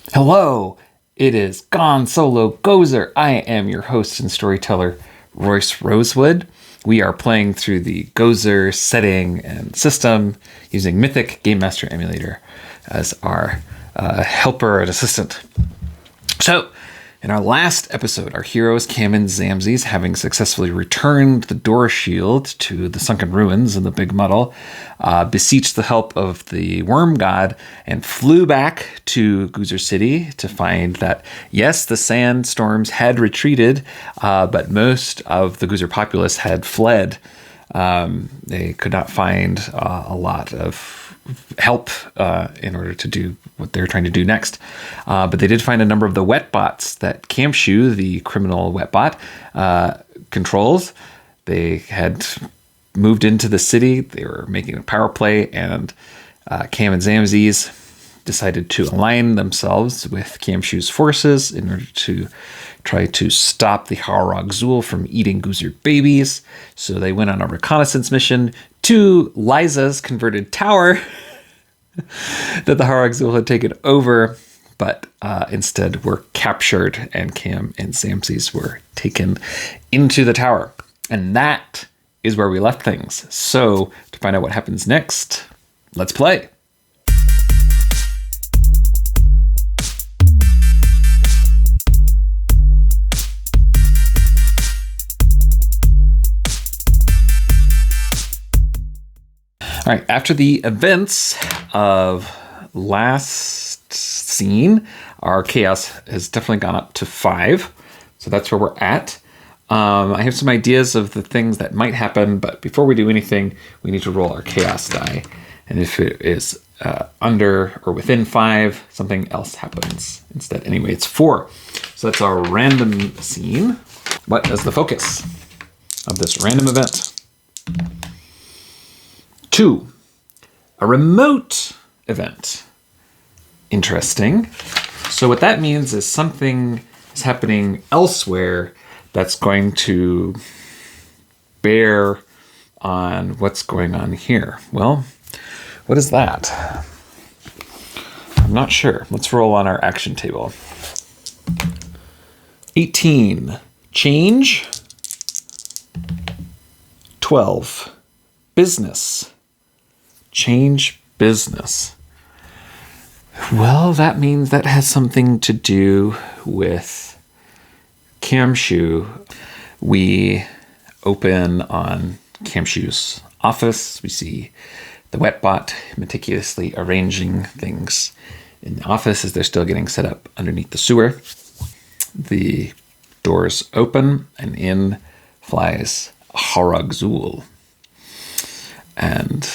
Hello, it is Gone Solo GOZR. I am your host and storyteller, Royce Rosewood. We are playing through the GOZR setting and system using Mythic Game Master Emulator as our helper and assistant. So, in our last episode, our heroes, Camm and Xamxes, having successfully returned the door shield to the sunken ruins in the Big Muddle, beseeched the help of the Worm God and flew back to GOZR City to find that, yes, the sandstorms had retreated, but most of the GOZR populace had fled. They could not find a lot of help in order to do what they're trying to do next. But they did find a number of the wet bots that Xamxes, the criminal wet bot, controls. They had moved into the city. They were making a power play, and Camm and Xamxes decided to align themselves with Xamxes' forces in order to try to stop the Harawg-Zuul from eating GOZR babies. So they went on a reconnaissance mission to Liza's converted tower that the Harawg-Zuul had taken over, but instead were captured, and Camm and Xamxes were taken into the tower. And that is where we left things. So to find out what happens next, let's play. All right, after the events of last scene, our chaos has definitely gone up to 5. So that's where we're at. I have some ideas of the things that might happen, but before we do anything, we need to roll our chaos die. And if it is under or within 5, something else happens instead. Anyway, it's 4. So that's our random scene. What is the focus of this random event? 2, a remote event. Interesting. So what that means is something is happening elsewhere that's going to bear on what's going on here. Well, what is that? I'm not sure. Let's roll on our action table. 18, change. 12, business. Change business. Well, that means that has something to do with Xamxes. We open on Xamxes' office. We see the wetbot meticulously arranging things in the office as they're still getting set up underneath the sewer. The doors open, and in flies Harawg-Zuul. And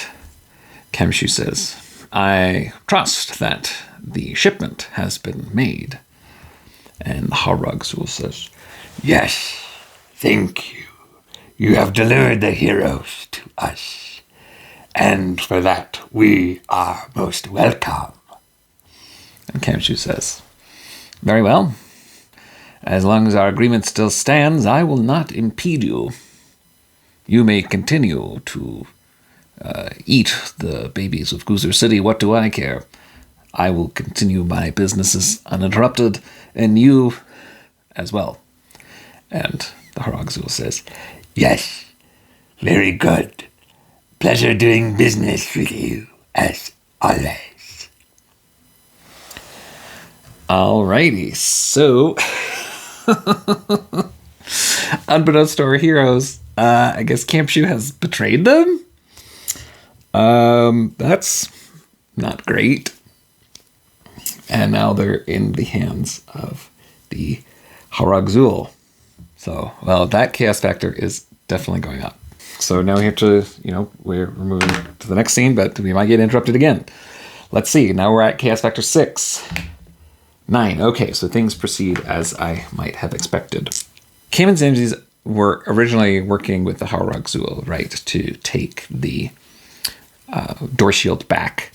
Xamxes says, I trust that the shipment has been made. And Harawg-Zuul says, yes, thank you. You have delivered the heroes to us. And for that, we are most welcome. And Xamxes says, very well. As long as our agreement still stands, I will not impede you. You may continue to eat the babies of GOZR City. What do I care? I will continue my businesses uninterrupted, and you as well. And the Harawg-Zuul says, yes, very good. Pleasure doing business with you, as always. Alrighty, so unbeknownst to our heroes, I guess Xamxes has betrayed them? That's not great. And now they're in the hands of the Harawg-Zuul. So, well, that chaos factor is definitely going up. So now we have to, we're moving to the next scene, but we might get interrupted again. Let's see. Now we're at chaos factor 6. 9. Okay, so things proceed as I might have expected. Camm and Xamxes were originally working with the Harawg-Zuul, right, to take the door shield back.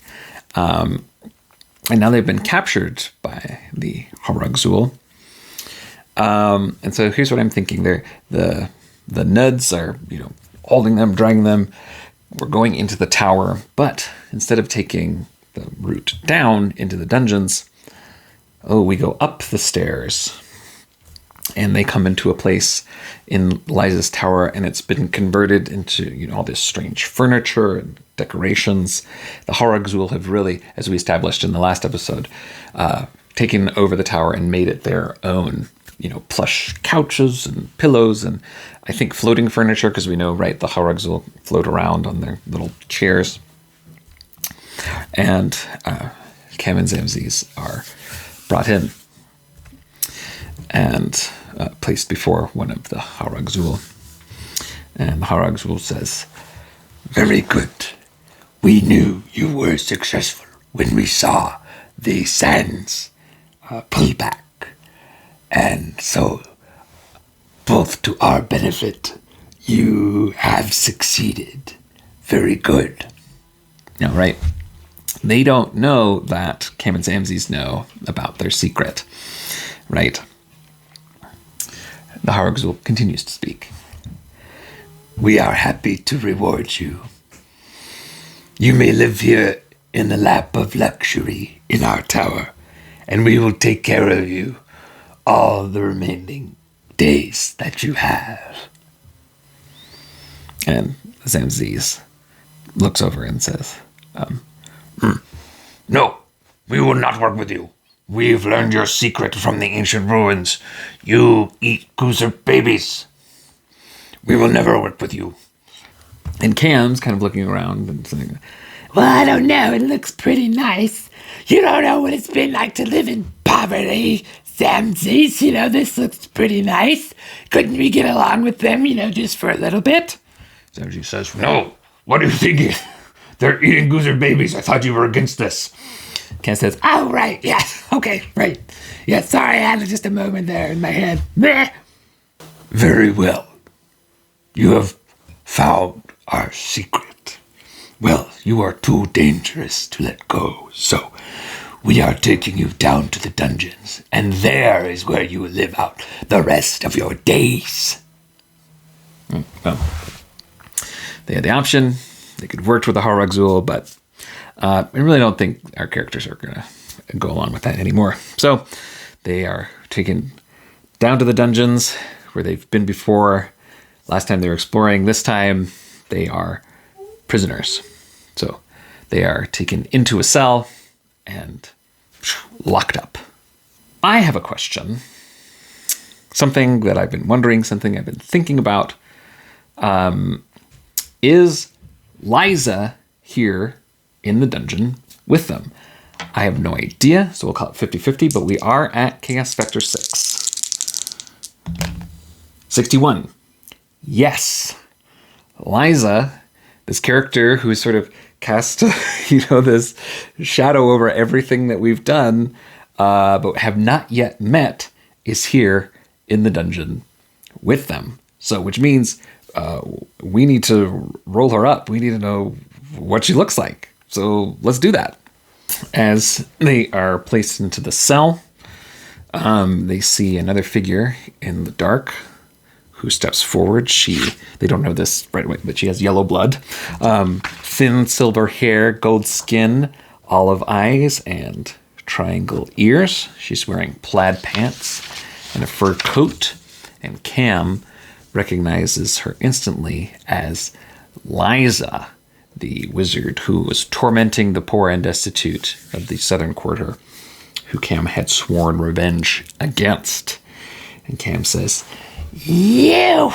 And now they've been captured by the Harawg-Zuul. And so here's what I'm thinking. The Nuds are, holding them, dragging them. We're going into the tower, but instead of taking the route down into the dungeons, Oh, we go up the stairs. And they come into a place in Liza's tower, and it's been converted into, all this strange furniture and decorations. The Harawg-Zuul have really, as we established in the last episode, taken over the tower and made it their own. Plush couches and pillows and I think floating furniture, because we know, right, the Harawg-Zuul float around on their little chairs. And Camm and Xamxes are brought in and placed before one of the Harawg-Zuul. And the Harawg-Zuul says, "Very good. We knew you were successful when we saw the sands pull back. And so, both to our benefit, you have succeeded. Very good." All right. They don't know that Camm and Xamxes know about their secret, right? The Harawg-Zuul continues to speak. "We are happy to reward you. You may live here in the lap of luxury in our tower, and we will take care of you all the remaining days that you have." And Xamxes looks over and says, "No, we will not work with you. We've learned your secret from the ancient ruins. You eat GOZR babies. We will never work with you." And Camm's kind of looking around and saying, "Well, I don't know. It looks pretty nice. You don't know what it's been like to live in poverty, Xamxes. This looks pretty nice. Couldn't we get along with them, just for a little bit?" Xamxes says, "No, what are you thinking? They're eating GOZR babies. I thought you were against this." Camm says, "Oh, right. Yeah. Okay, right. Yeah, sorry, I had just a moment there in my head. Meh." "Very well. You have found our secret. Well, you are too dangerous to let go, so we are taking you down to the dungeons, and there is where you will live out the rest of your days." Well, they had the option. They could work with the Harawg-Zuul, but I really don't think our characters are going to go along with that anymore. So they are taken down to the dungeons where they've been before. Last time they were exploring. This time they are prisoners. So they are taken into a cell and locked up. I have a question. Something that I've been wondering, something I've been thinking about. Is Liza here in the dungeon with them? I have no idea, so we'll call it 50-50, but we are at Chaos Factor 6. 61. Yes. Liza, this character who sort of cast, this shadow over everything that we've done, but have not yet met, is here in the dungeon with them. So, which means we need to roll her up. We need to know what she looks like. So let's do that. As they are placed into the cell, they see another figure in the dark who steps forward. They don't know this right away, but she has yellow blood, thin silver hair, gold skin, olive eyes, and triangle ears. She's wearing plaid pants and a fur coat, and Camm recognizes her instantly as Liza, the wizard who was tormenting the poor and destitute of the Southern Quarter, who Camm had sworn revenge against. And Camm says, You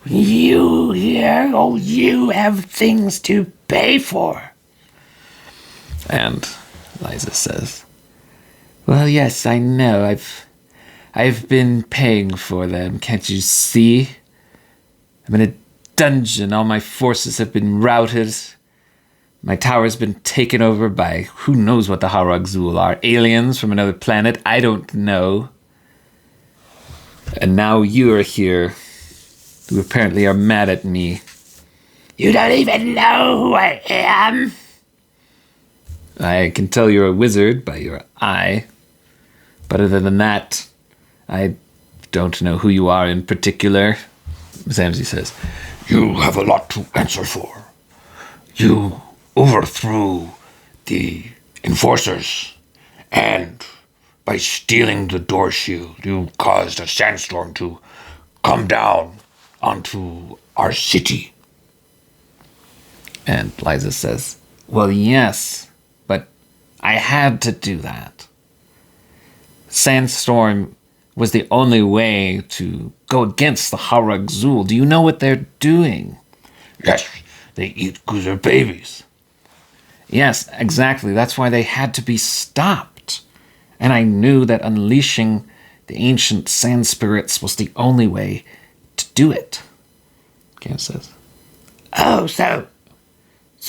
here, you have things to pay for." And Liza says, "Well, yes, I know. I've been paying for them. Can't you see? I'm in a dungeon. All my forces have been routed. My tower's been taken over by who knows what the Harawg-Zuul are. Aliens from another planet. I don't know. And now you are here, who apparently are mad at me." "You don't even know who I am." "I can tell you're a wizard by your eye. But other than that, I don't know who you are in particular." Xamxes says, "You have a lot to answer for. You overthrew the enforcers, and by stealing the door shield, you caused a sandstorm to come down onto our city. And Liza says, well, yes, but I had to do that. Sandstorm was the only way to go against the Harawg-Zuul. Do you know what they're doing? Yes, they eat GOZR babies. Yes, exactly. That's why they had to be stopped. And I knew that unleashing the ancient sand spirits was the only way to do it. Camm says. Oh, so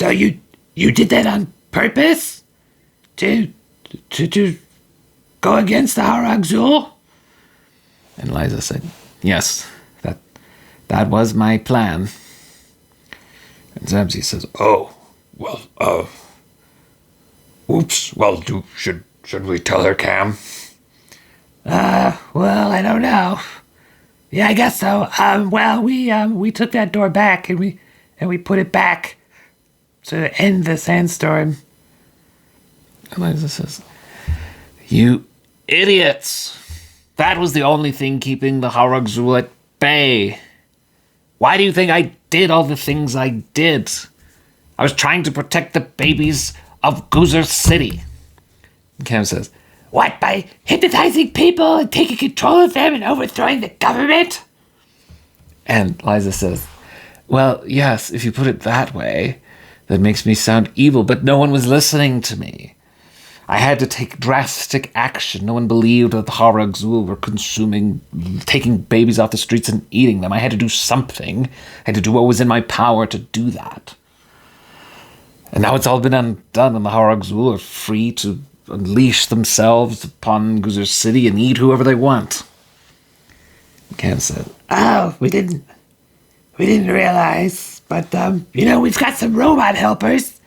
you did that on purpose? To go against the Harawg-Zuul? And Liza said, yes, that was my plan. And Xamxes says, Oh, well, oops. Well, should we tell her, Camm? Well, I don't know. Yeah, I guess so. Well, we took that door back and we put it back to end the sandstorm. and Liza says, you idiots. That was the only thing keeping the Harawg-Zuul at bay. Why do you think I did all the things I did? I was trying to protect the babies of GOZR City. Camm says, What, by hypnotizing people and taking control of them and overthrowing the government? and Liza says, well, yes, if you put it that way, that makes me sound evil, but no one was listening to me. I had to take drastic action. No one believed that the Harawg-Zuul were taking babies off the streets and eating them. I had to do something. I had to do what was in my power to do that. And now it's all been undone, and the Harawg-Zuul are free to unleash themselves upon GOZR City and eat whoever they want. Camm said, Oh, we didn't realize, but we've got some robot helpers.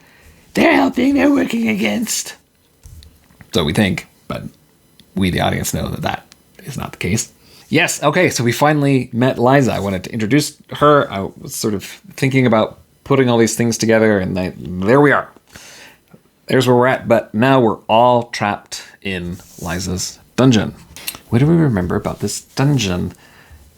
They're helping. They're working against. so we think, but we, the audience, know that is not the case. Yes, okay, so we finally met Liza. I wanted to introduce her. I was sort of thinking about putting all these things together, and there we are. There's where we're at, but now we're all trapped in Liza's dungeon. What do we remember about this dungeon?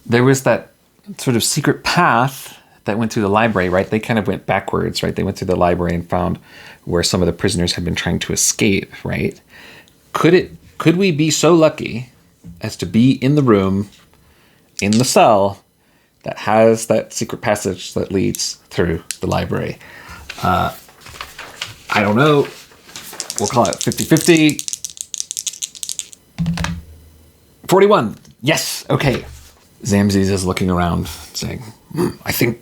There was that sort of secret path that went through the library, right? They kind of went backwards, right? They went through the library and found where some of the prisoners had been trying to escape, right? Could we be so lucky as to be in the room, in the cell, that has that secret passage that leads through the library? I don't know. We'll call it 50-50. 41. Yes, okay. Xamxes is looking around, saying, I think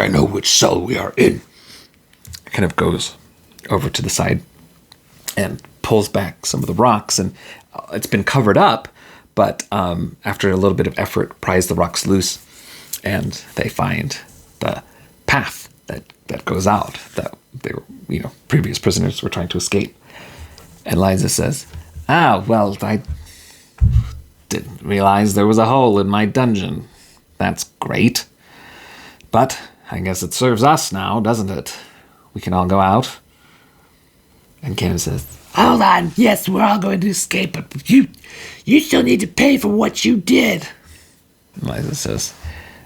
I know which cell we are in. kind of goes over to the side and pulls back some of the rocks, and it's been covered up, but after a little bit of effort, pries the rocks loose, and they find the path that goes out that they were, previous prisoners were trying to escape. And Liza says, well, I didn't realize there was a hole in my dungeon. That's great. But I guess it serves us now, doesn't it? We can all go out. And Camm says, Hold on. Yes, we're all going to escape, but you still need to pay for what you did. Liza says,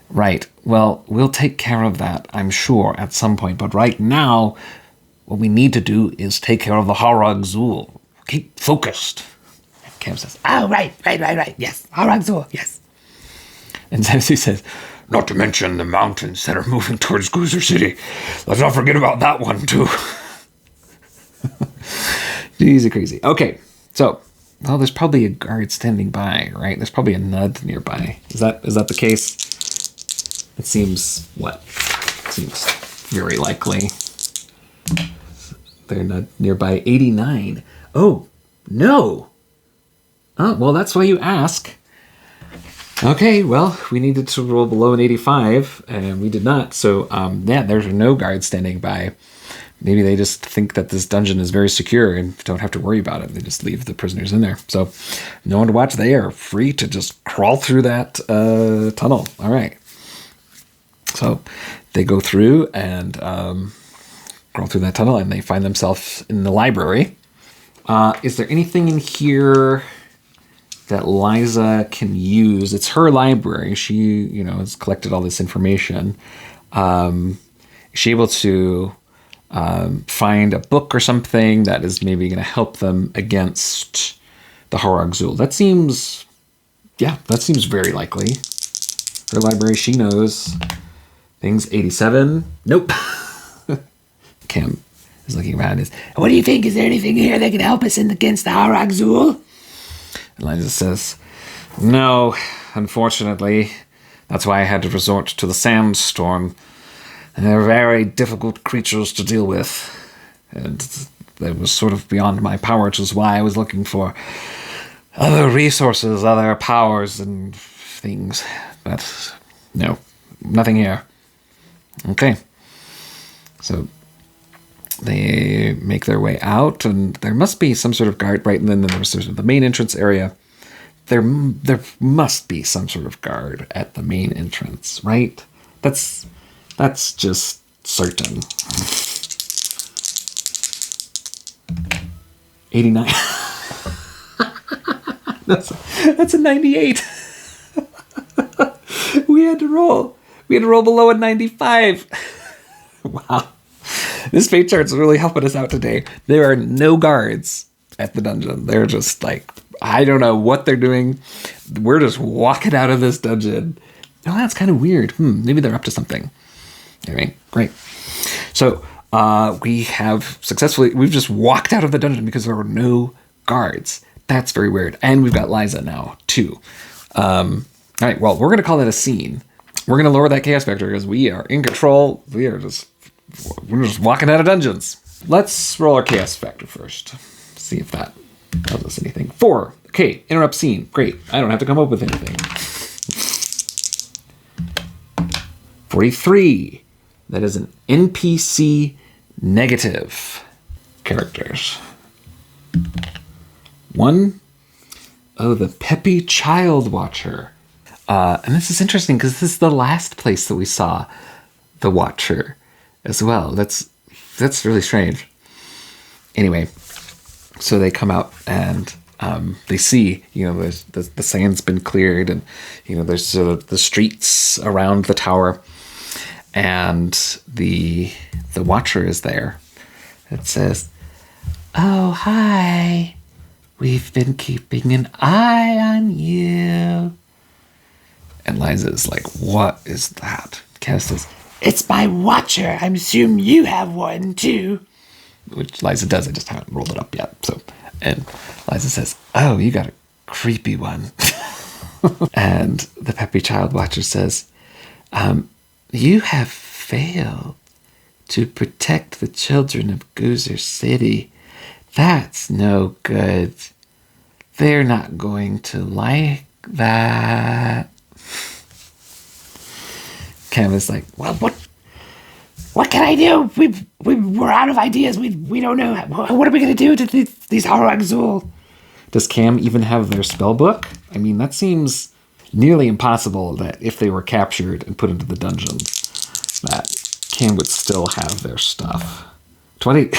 right, well, we'll take care of that, I'm sure, at some point. But right now, what we need to do is take care of the Harawg-Zuul. Keep focused. And Camm says, Oh, right. Yes, Harawg-Zuul, yes. and Xamxes says, Not to mention the mountains that are moving towards GOZR City. Let's not forget about that one, too. easy crazy. Okay, so, well, there's probably a guard standing by, right? There's probably a Nud nearby. Is that the case? It seems very likely. They're not nearby. 89. Oh, no. Oh, well, that's why you ask. Okay, well, we needed to roll below an 85, and we did not. So, there's no guard standing by. Maybe they just think that this dungeon is very secure and don't have to worry about it. They just leave the prisoners in there. So, no one to watch. They are free to just crawl through that tunnel. All right. So, they go through and crawl through that tunnel, and they find themselves in the library. Is there anything in here that Liza can use? It's her library. She, has collected all this information. Is she able to find a book or something that is maybe going to help them against the Harawg-Zuul? That seems very likely. Her library, she knows things. 87. Nope. Camm is looking around. What do you think? Is there anything here that can help us against the Harawg-Zuul? Eliza says, no, unfortunately. That's why I had to resort to the sandstorm. And they're very difficult creatures to deal with. And that was sort of beyond my power, which is why I was looking for other resources, other powers and things. But no, nothing here. Okay. So they make their way out, and there must be some sort of guard, right? And then there's sort of the main entrance area. There must be some sort of guard at the main entrance, right? That's just certain. 89. That's a 98. We had to roll below a 95. Wow. This fate chart's really helping us out today. There are no guards at the dungeon. They're just like, I don't know what they're doing. We're just walking out of this dungeon. Oh, that's kind of weird. Maybe they're up to something. Anyway, great. So we've just walked out of the dungeon because there were no guards. That's very weird. And we've got Liza now, too. All right, well, we're going to call that a scene. We're going to lower that chaos factor because we are in control. We're just walking out of dungeons. Let's roll our chaos factor first. See if that tells us anything. 4. Okay, interrupt scene. Great. I don't have to come up with anything. 43. That is an NPC negative characters. 1. Oh, the Peppy Child Watcher. And this is interesting because this is the last place that we saw the Watcher as well. That's really strange. Anyway, so they come out and they see, there's the sand's been cleared, and there's the streets around the tower, and the Watcher is there. It says, "Oh, hi. We've been keeping an eye on you." And Liza's like, "What is that?" Cass says, "It's my Watcher. I assume you have one too." Which Liza does. I just haven't rolled it up yet. And Liza says, "Oh, you got a creepy one." And the Peppy Child Watcher says, "You have failed to protect the children of GOZR City. That's no good. They're not going to like that." Camm is like, "Well, what can I do? We're out of ideas. We don't know. What are we going to do to these Harawg-Zuul?" Does Camm even have their spell book? I mean, that seems nearly impossible that if they were captured and put into the dungeons, that Camm would still have their stuff. 20.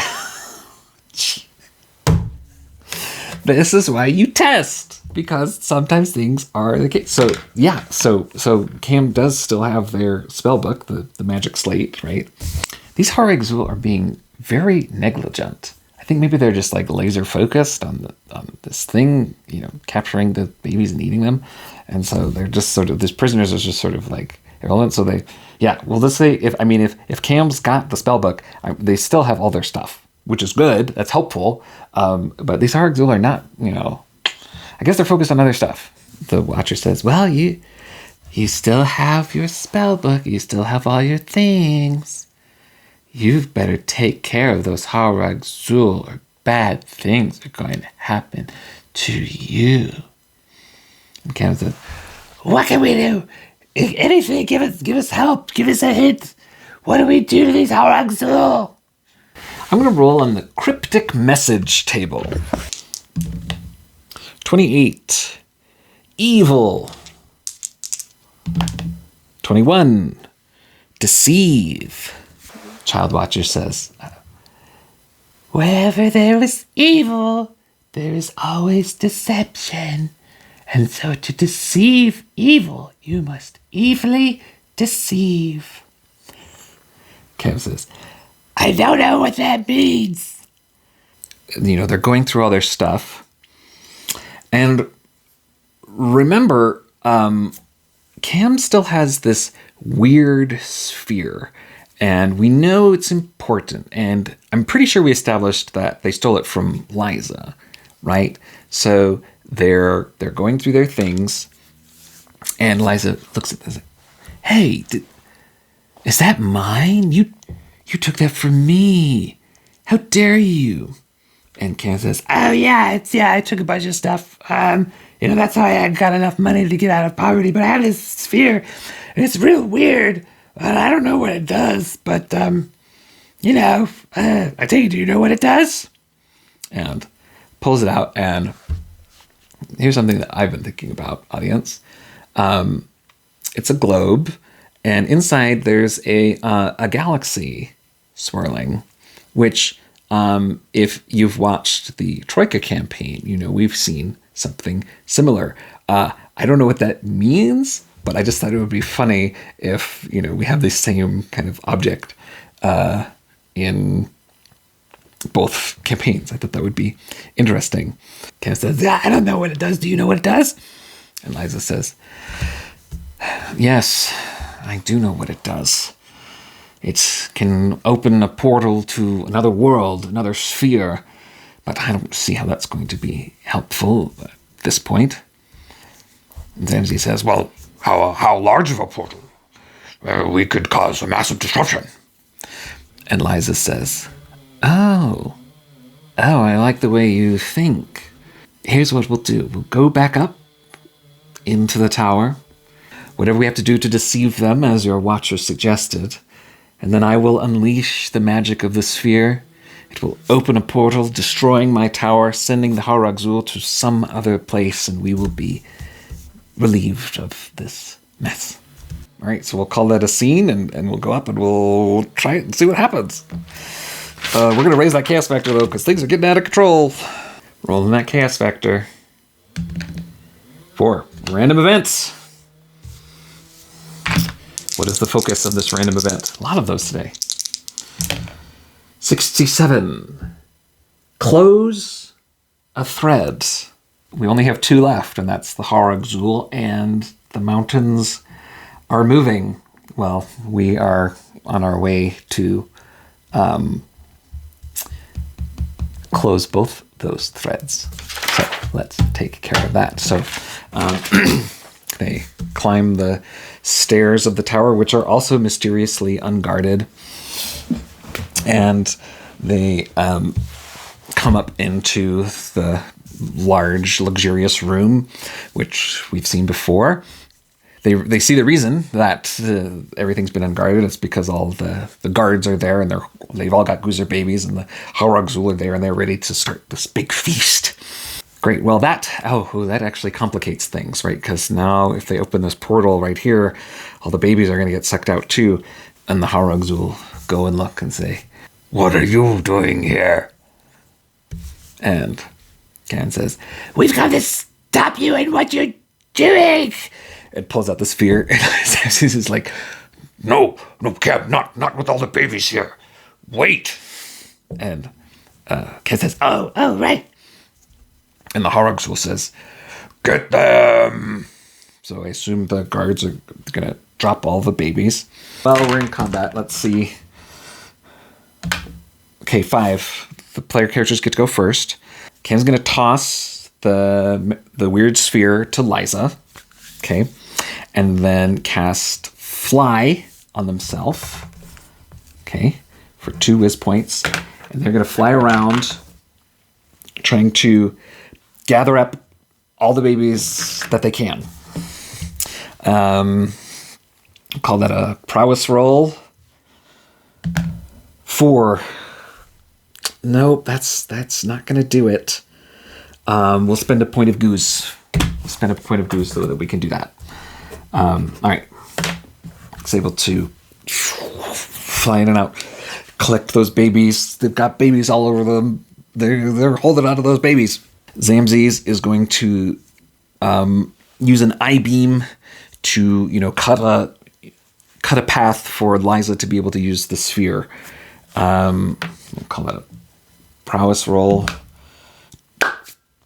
This is why you test, because sometimes things are the case. So yeah, so Camm does still have their spell book, the magic slate, right? These Harawg-Zuul are being very negligent. I think maybe they're just like laser focused on this thing, capturing the babies and eating them, and so they're just sort of, these prisoners are just sort of like irrelevant. So let's say if Camm's got the spell book, they still have all their stuff, which is good. That's helpful. But these Harawg-Zuul are not, I guess they're focused on other stuff. The Watcher says, "Well, you still have your spell book. You still have all your things. You've better take care of those Harawg-Zuul, or bad things are going to happen to you." And Camm says, "What can we do? Anything? Give us help. Give us a hint. What do we do to these Harawg-Zuul?" I'm going to roll on the cryptic message table. 28. Evil. 21. Deceive. Child Watcher says, Wherever there is evil, there is always deception. And so to deceive evil, you must evilly deceive. Camm says, I don't know what that means. they're going through all their stuff. And remember, Camm still has this weird sphere. And we know it's important. And I'm pretty sure we established that they stole it from Liza, right? So they're going through their things. And Liza looks at this. Hey, is that mine? You took that from me. How dare you? And Camm says, Oh, yeah, I took a bunch of stuff. That's how I got enough money to get out of poverty. But I have this sphere, and it's real weird. And I don't know what it does, but, I take it, do you know what it does? and pulls it out. And here's something that I've been thinking about, audience. It's a globe, and inside there's a galaxy swirling, which, if you've watched the Troika campaign, we've seen something similar. I don't know what that means, but I just thought it would be funny if, we have the same kind of object in both campaigns. I thought that would be interesting. Camm says, I don't know what it does. Do you know what it does? and Liza says, yes, I do know what it does. It can open a portal to another world, another sphere, but I don't see how that's going to be helpful at this point. And Xamxes says, well, How large of a portal? We could cause a massive disruption. and Liza says, oh, I like the way you think. Here's what we'll do. We'll go back up into the tower, whatever we have to do to deceive them, as your watcher suggested, and then I will unleash the magic of the sphere. It will open a portal, destroying my tower, sending the Harawg-Zuul to some other place, and we will be relieved of this mess. All right, so we'll call that a scene, and we'll go up and we'll try it and see what happens. We're going to raise that chaos factor, though, because things are getting out of control. Rolling that chaos factor. 4. Random events. What is the focus of this random event? A lot of those today. 67. Close a thread. We only have 2 left, and that's the Harawg-Zuul, and the mountains are moving. Well, we are on our way to close both those threads. So let's take care of that. So they climb the stairs of the tower, which are also mysteriously unguarded, and they come up into the large, luxurious room, which we've seen before. They see the reason that everything's been unguarded. It's because all the guards are there, and they've all got GOZR babies, and the Harawg-Zuul are there, and they're ready to start this big feast. Great. Well, that actually complicates things, right? Because now if they open this portal right here, all the babies are going to get sucked out too, and the Harawg-Zuul go and look and say, What are you doing here? and Camm says, We've come to stop you in what you're doing. it pulls out the sphere, and Xamxes is like, No, Camm, not with all the babies here. Wait. and Camm says, Oh, right. and the Harawg-Zuul says, Get them. so I assume the guards are going to drop all the babies. Well, we're in combat. Let's see. Okay, 5. The player characters get to go first. Camm's going to toss the weird sphere to Liza. Okay. And then cast Fly on themselves. Okay. For 2 whiz points. And they're going to fly around trying to gather up all the babies that they can. Call that a prowess roll. 4. Nope, that's not going to do it. We'll spend a point of goose. So that we can do that. All right. It's able to fly in and out. collect those babies. They've got babies all over them. They're holding on to those babies. Xamxes is going to use an I-beam to, cut a path for Liza to be able to use the sphere. We'll call that a prowess roll.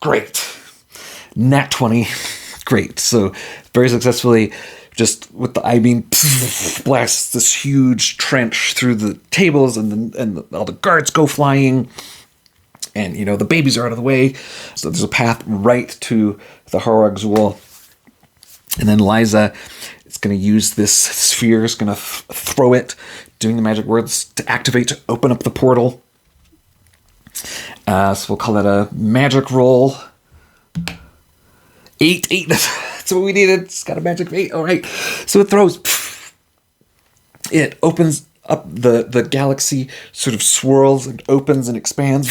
Great. Nat 20. Great. So very successfully, just with the I-beam, blasts this huge trench through the tables, and all the guards go flying. And, the babies are out of the way. So there's a path right to the Harawg-Zuul. And then Liza is going to use this sphere, is going to throw it, doing the magic words to activate, to open up the portal. So we'll call that a magic roll. 8. That's what we needed. It's got a magic 8. All right. So it throws. It opens up the galaxy, sort of swirls and opens and expands.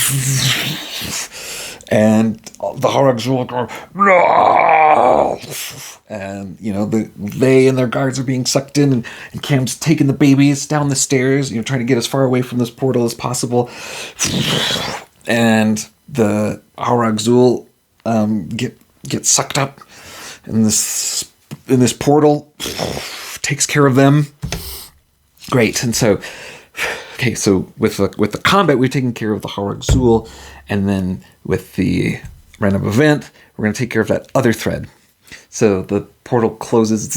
And the Harawg-Zuul go, no! And, they and their guards are being sucked in, and Camm's taking the babies down the stairs, trying to get as far away from this portal as possible. And the Harawg-Zuul get sucked up in this portal, takes care of them. Great. And so with the combat, we've taken care of the Harawg-Zuul, and then with the random event, we're going to take care of that other thread. So the portal closes,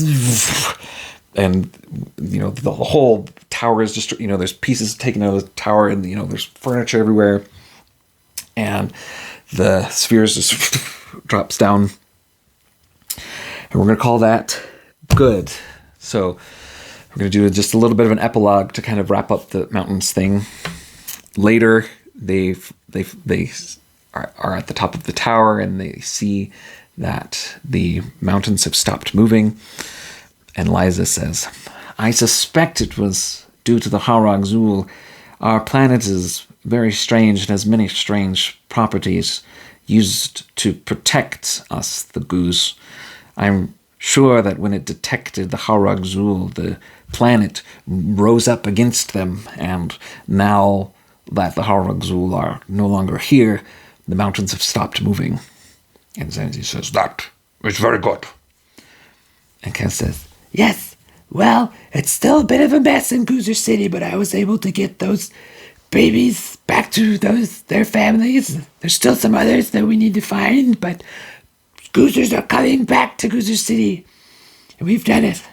and the whole tower is just there's pieces taken out of the tower, and there's furniture everywhere, and the spheres just drops down, and we're going to call that good. So we're going to do just a little bit of an epilogue to kind of wrap up the mountains thing. Later, they are at the top of the tower, and they see that the mountains have stopped moving. And Liza says, I suspect it was due to the Harawg-Zuul. Our planet is very strange and has many strange properties used to protect us, the goose. I'm sure that when it detected the Harawg-Zuul, the planet rose up against them, and now that the Harawg-Zuul are no longer here, the mountains have stopped moving. And Xamxes says, that is very good. And Camm says, yes, well, it's still a bit of a mess in GOZR City, but I was able to get those babies back to their families. There's still some others that we need to find, but Goozers are coming back to GOZR City, and we've done it.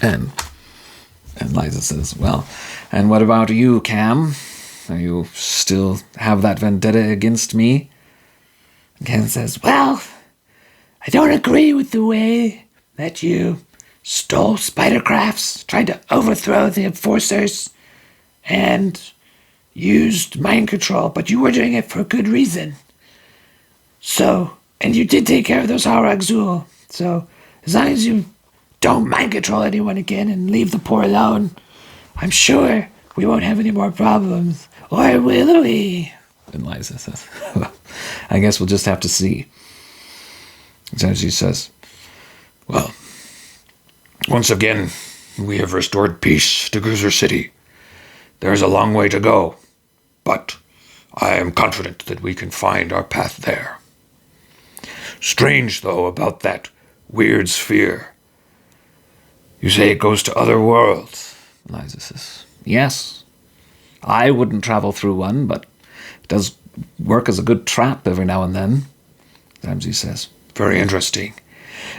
And Liza says, well, and what about you, Camm? Are you still have that vendetta against me? And Camm says, well, I don't agree with the way that you stole spidercrafts, tried to overthrow the enforcers, and used mind control, but you were doing it for good reason. So, and you did take care of those Harawg-Zuul. So, as long as you don't mind control anyone again and leave the poor alone, I'm sure we won't have any more problems. Or will we? And Liza says, well, I guess we'll just have to see. So she says, well, once again, we have restored peace to GOZR City. There is a long way to go, but I am confident that we can find our path there. Strange, though, about that weird sphere. You say it goes to other worlds. Liza says, yes. I wouldn't travel through one, but it does work as a good trap every now and then. Xamxes says, very interesting.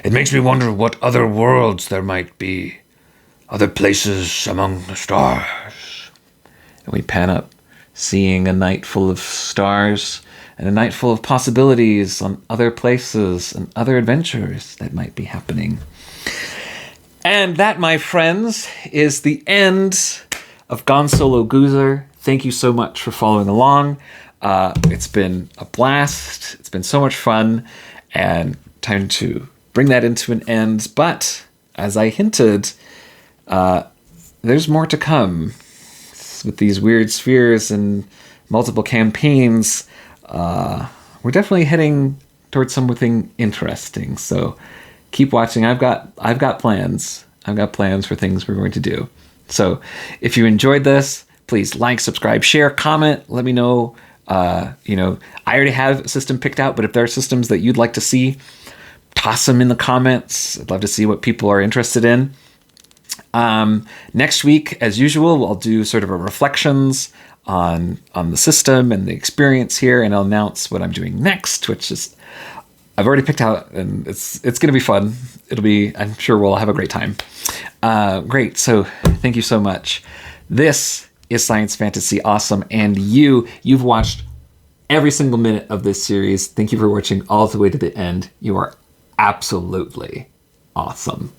It makes me wonder what other worlds there might be. Other places among the stars. And we pan up, seeing a night full of stars and a night full of possibilities on other places and other adventures that might be happening. And that, my friends, is the end of Gone Solo GOZR. Thank you so much for following along. It's been a blast. It's been so much fun, and time to bring that into an end. But as I hinted, there's more to come with these weird spheres and multiple campaigns. We're definitely heading towards something interesting. So keep watching. I've got plans. I've got plans for things we're going to do. So if you enjoyed this, please like, subscribe, share, comment. Let me know. I already have a system picked out, but if there are systems that you'd like to see, toss them in the comments. I'd love to see what people are interested in. Next week, as usual, I'll do sort of a reflections on the system and the experience here, and I'll announce what I'm doing next, which is I've already picked out, and it's going to be fun. I'm sure we'll have a great time. Great. So thank you so much. This is Science Fantasy Awesome, and you've watched every single minute of this series. Thank you for watching all the way to the end. You are absolutely awesome.